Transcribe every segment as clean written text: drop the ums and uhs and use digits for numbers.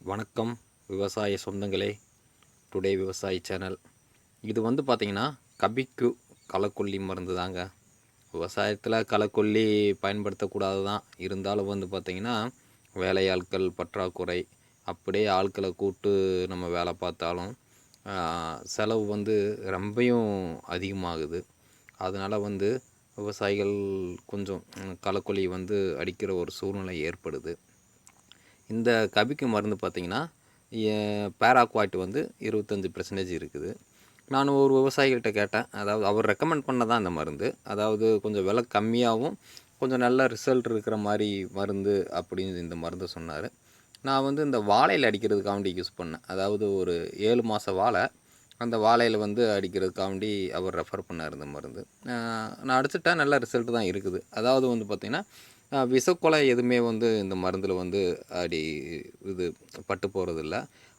வணக்கம் விவசாய சொந்தங்களே. டுடே விவசாய சேனல். இது பார்த்திங்கன்னா கபிக்கு களைக்கொல்லி மருந்து தாங்க. விவசாயத்தில் களைக்கொல்லி பயன்படுத்தக்கூடாது தான். இருந்தாலும் பார்த்திங்கன்னா வேலையாட்கள் பற்றாக்குறை, அப்படியே ஆட்களை கூட்டு நம்ம வேலை பார்த்தாலும் செலவு ரொம்பையும் அதிகமாகுது. அதனால் விவசாயிகள் கொஞ்சம் களைக்கொல்லி அடிக்கிற ஒரு சூழ்நிலை ஏற்படுது. இந்த கபிக்கு மருந்து பார்த்திங்கன்னா பேராக்வாய்ட் 25% இருக்குது. நான் ஒரு விவசாயிகிட்ட கேட்டேன். அதாவது அவர் ரெக்கமெண்ட் பண்ண தான் இந்த மருந்து. அதாவது கொஞ்சம் விலை கம்மியாகவும் கொஞ்சம் நல்ல ரிசல்ட் இருக்கிற மாதிரி மருந்து அப்படின்னு இந்த மருந்து சொன்னார். நான் இந்த வாழையில் அடிக்கிறதுக்காண்டி யூஸ் பண்ணேன். அதாவது ஒரு 7 மாத வாழை, அந்த வாழையில் அடிக்கிறதுக்காண்டி அவர் ரெஃபர் பண்ணார் இந்த மருந்து. நான் அடிச்சுட்டேன், நல்ல ரிசல்ட் தான் இருக்குது. அதாவது பார்த்திங்கன்னா விஷக்கொலை எதுவுமே இந்த மருந்தில் அடி இது பட்டு போகிறதில்ல.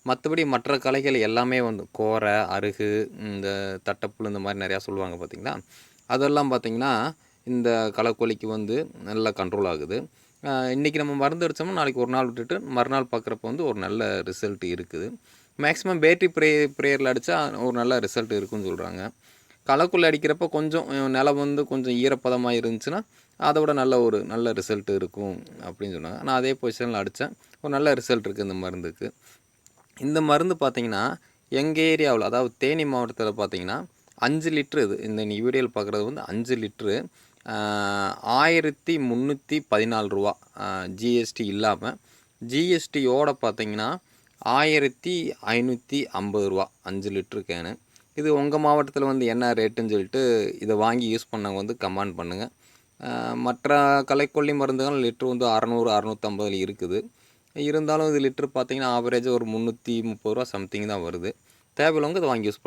மற்றபடி மற்ற களைகள் எல்லாமே கோரை, அருகு, இந்த தட்டைப்புல் இந்த மாதிரி நிறையா சொல்லுவாங்க பார்த்திங்களா. அதெல்லாம் பார்த்திங்கன்னா இந்த களைக்கொல்லிக்கு நல்லா கண்ட்ரோல் ஆகுது. இன்றைக்கி நம்ம மருந்து அடித்தோம்னா நாளைக்கு ஒரு நாள் விட்டுட்டு மறுநாள் பார்க்குறப்ப ஒரு நல்ல ரிசல்ட் இருக்குது. மேக்ஸிமம் பேட்டரி ப்ரேயரில் அடித்தா ஒரு நல்ல ரிசல்ட் இருக்குதுன்னு சொல்கிறாங்க. களைக்கொல்லி அடிக்கிறப்ப கொஞ்சம் நிலம் கொஞ்சம் ஈரப்பதமாக இருந்துச்சுன்னா அதை விட நல்ல ரிசல்ட் இருக்கும் அப்படின்னு சொன்னாங்க. நான் அதே பொசிஷனில் அடித்தேன். ஒரு நல்ல ரிசல்ட் இருக்குது இந்த மருந்துக்கு. இந்த மருந்து பார்த்திங்கன்னா எங்கள் ஏரியாவில், அதாவது தேனி மாவட்டத்தில் பார்த்திங்கன்னா 5 லிட்ரு இது இந்த நீ வீடியோவில் பார்க்குறது 5 லிட்ரு 1314 ரூபா ஜிஎஸ்டி இல்லாமல். ஜிஎஸ்டியோடு பார்த்திங்கன்னா 1550 ரூபா 5 லிட்ரு கேனு. இது உங்கள் மாவட்டத்தில் என்ன ரேட்டுன்னு சொல்லிட்டு இதை வாங்கி யூஸ் பண்ணவங்க கமெண்ட் பண்ணுங்கள். மற்ற களைக்கொல்லி மருந்துகள் லிட்ரு 600 650 இருக்குது. இருந்தாலும் இது லிட்ரு பார்த்திங்கன்னா ஆவரேஜாக ஒரு 330 ரூபா சம்திங் தான் வருது. தேவையில்லவங்க இதை வாங்கி யூஸ்